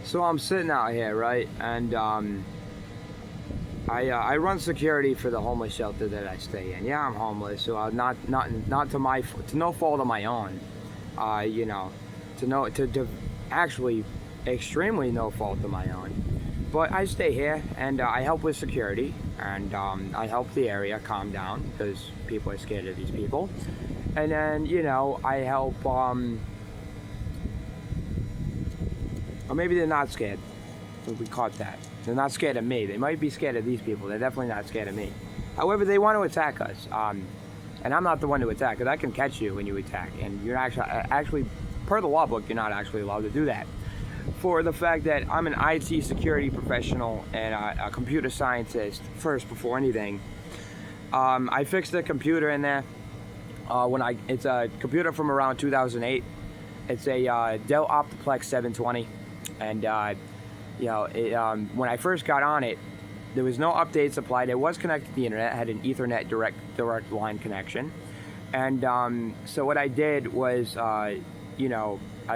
So I'm sitting out here, right, and I run security for the homeless shelter that I stay in. Yeah, I'm homeless, so not to no fault of my own. You know, to actually extremely no fault of my own. But I stay here and I help with security, and I help the area calm down because people are scared of these people. And then I help. Or maybe they're not scared. We caught that. They're not scared of me. They might be scared of these people. They're definitely not scared of me. However, they want to attack us. And I'm not the one to attack, because I can catch you when you attack. And you're actually, per the law book, you're not actually allowed to do that. For the fact that I'm an IT security professional and a computer scientist, first, before anything. I fixed the computer in there. It's a computer from around 2008. It's a Dell Optiplex 720. And when I first got on it, there was no updates applied. It was connected to the internet. It had an Ethernet direct line connection. And so what I did was, I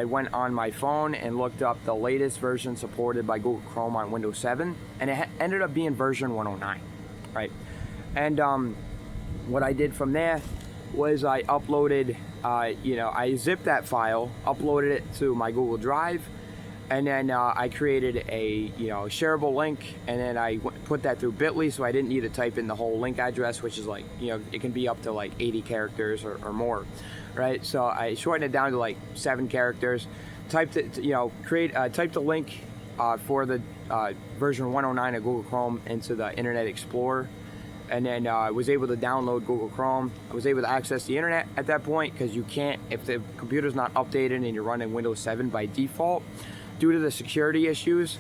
went on my phone and looked up the latest version supported by Google Chrome on Windows 7, and it ended up being version 109, right? And what I did from there was I uploaded, I zipped that file, uploaded it to my Google Drive, and then I created a shareable link, and then I put that through Bitly, so I didn't need to type in the whole link address, which is like, it can be up to like 80 characters or more, right? So I shortened it down to like 7 characters, typed the link for the version 109 of Google Chrome into the Internet Explorer, and then I was able to download Google Chrome. I was able to access the internet at that point, because you can't, if the computer's not updated and you're running Windows 7 by default, due to the security issues,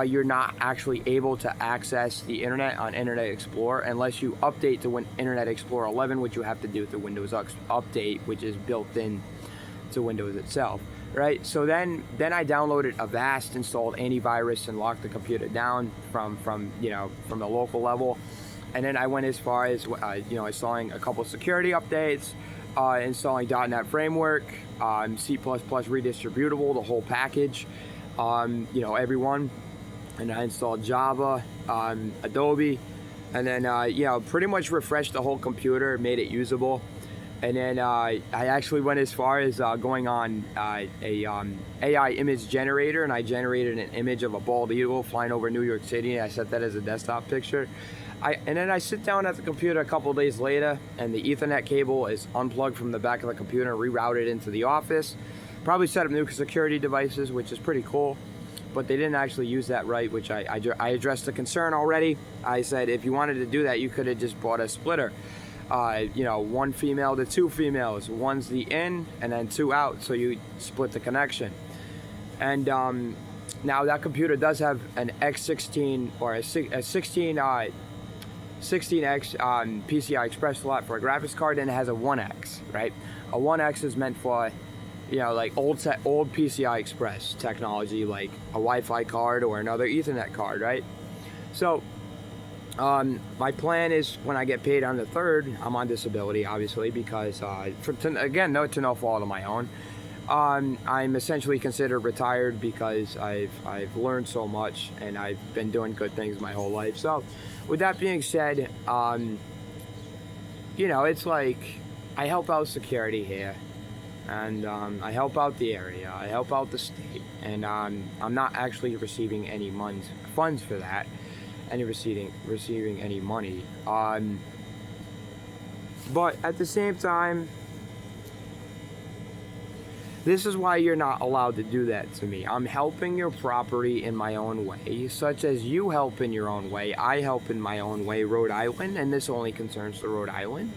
you're not actually able to access the internet on Internet Explorer unless you update to Internet Explorer 11, which you have to do through Windows Update, which is built in to Windows itself, right? So then I downloaded Avast, installed antivirus, and locked the computer down from the local level. And then I went as far as installing a couple security updates, installing .NET Framework, C++ redistributable, the whole package. Everyone, and I installed Java, Adobe, and then pretty much refreshed the whole computer, made it usable. And then I actually went as far as going on a AI image generator, and I generated an image of a bald eagle flying over New York City, and I set that as a desktop picture. And then I sit down at the computer a couple days later, and the Ethernet cable is unplugged from the back of the computer and rerouted into the office. Probably set up new security devices, which is pretty cool, but they didn't actually use that right, which I addressed the concern already. I said, if you wanted to do that, you could have just bought a splitter. 1 female to 2 females. One's the in and then 2 out, so you split the connection. And now that computer does have an X16 or a 16X PCI Express slot for a graphics card, and it has a 1X, right? A 1X is meant for like old PCI Express technology, like a Wi-Fi card or another Ethernet card, right? So my plan is, when I get paid on the 3rd, I'm on disability, obviously, because to no fault of my own. I'm essentially considered retired because I've learned so much and I've been doing good things my whole life. So with that being said, it's like I help out security here. And I help out the area, I help out the state, and I'm not actually receiving any funds for that, and receiving any money. But at the same time, this is why you're not allowed to do that to me. I'm helping your property in my own way, such as you help in your own way. I help in my own way, Rhode Island, and this only concerns the Rhode Island.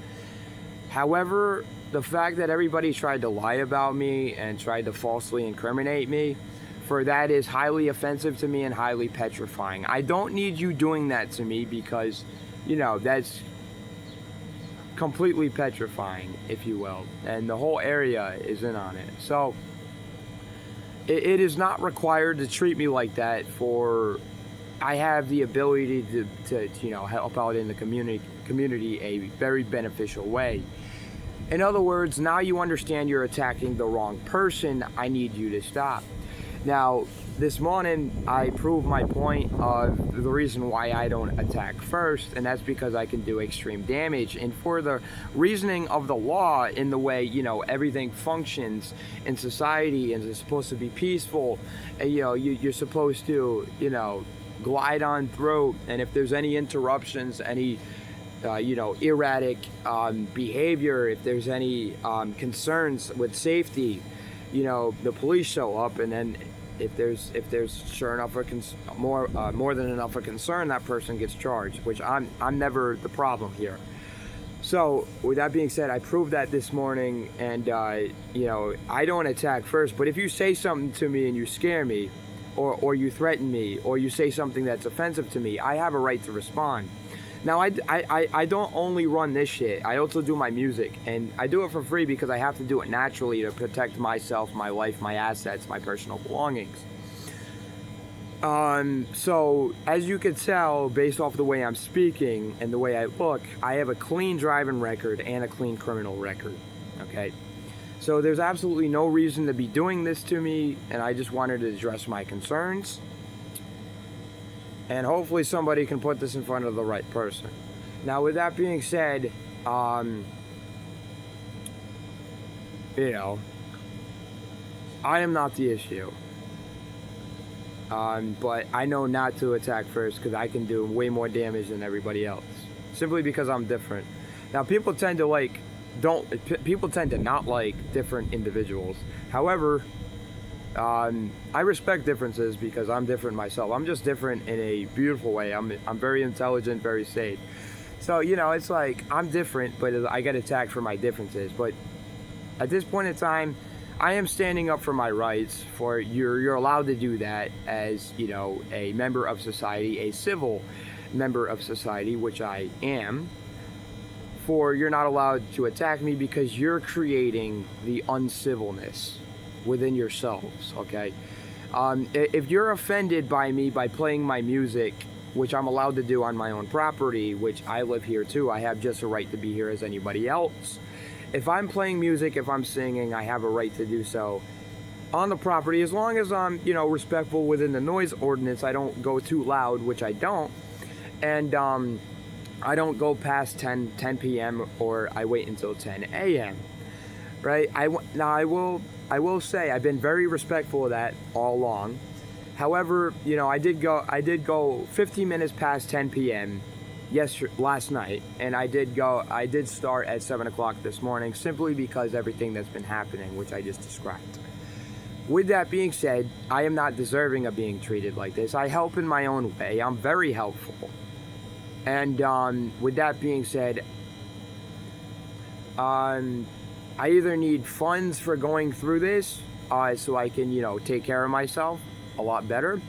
However, the fact that everybody tried to lie about me and tried to falsely incriminate me, for that is highly offensive to me and highly petrifying. I don't need you doing that to me, because, that's completely petrifying, if you will. And the whole area is in on it. So, it is not required to treat me like that, for I have the ability to help out in the community a very beneficial way. In other words, now you understand you're attacking the wrong person. I need you to stop. Now, this morning I proved my point of the reason why I don't attack first, and that's because I can do extreme damage. And for the reasoning of the law, in the way, you know, everything functions in society and it's supposed to be peaceful, and, you know, you're supposed to, you know, glide on through, and if there's any interruptions, any you know, erratic behavior, if there's any concerns with safety, you know, the police show up, and then if there's sure enough more than enough a concern, that person gets charged, which I'm never the problem here. So with that being said, I proved that this morning, and you know, I don't attack first, but if you say something to me and you scare me, or you threaten me, or you say something that's offensive to me, I have a right to respond. Now, I don't only run this shit. I also do my music, and I do it for free because I have to do it naturally to protect myself, my life, my assets, my personal belongings. So, as you can tell, based off the way I'm speaking and the way I look, I have a clean driving record and a clean criminal record, okay? So there's absolutely no reason to be doing this to me, and I just wanted to address my concerns. And hopefully somebody can put this in front of the right person. Now, with that being said, you know, I am not the issue. But I know not to attack first because I can do way more damage than everybody else. Simply because I'm different. Now, people tend to not like different individuals. However, I respect differences because I'm different myself. I'm just different in a beautiful way. I'm very intelligent, very sane. So, you know, it's like I'm different, but I get attacked for my differences. But at this point in time, I am standing up for my rights. For you're allowed to do that as, you know, a member of society, a civil member of society, which I am. For you're not allowed to attack me because you're creating the uncivilness within yourselves, okay? If you're offended by me by playing my music, which I'm allowed to do on my own property, which I live here too, I have just a right to be here as anybody else. If I'm playing music, if I'm singing, I have a right to do so on the property, as long as I'm, you know, respectful within the noise ordinance. I don't go too loud, which I don't, and I don't go past 10 p.m. or I wait until 10 a.m. Right? I will say I've been very respectful of that all along. However, you know, I did go 15 minutes past 10 p.m. last night, and I did start at 7 o'clock this morning, simply because everything that's been happening, which I just described. With that being said, I am not deserving of being treated like this. I help in my own way. I'm very helpful. And with that being said, I either need funds for going through this, so I can, you know, take care of myself a lot better,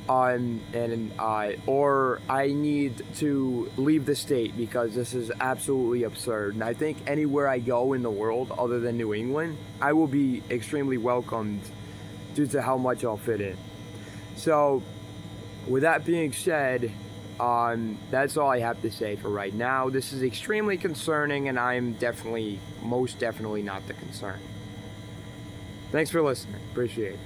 or I need to leave the state because this is absolutely absurd. And I think anywhere I go in the world other than New England, I will be extremely welcomed due to how much I'll fit in. So, with that being said, that's all I have to say for right now. This is extremely concerning, and I'm most definitely not the concern. Thanks for listening. Appreciate it.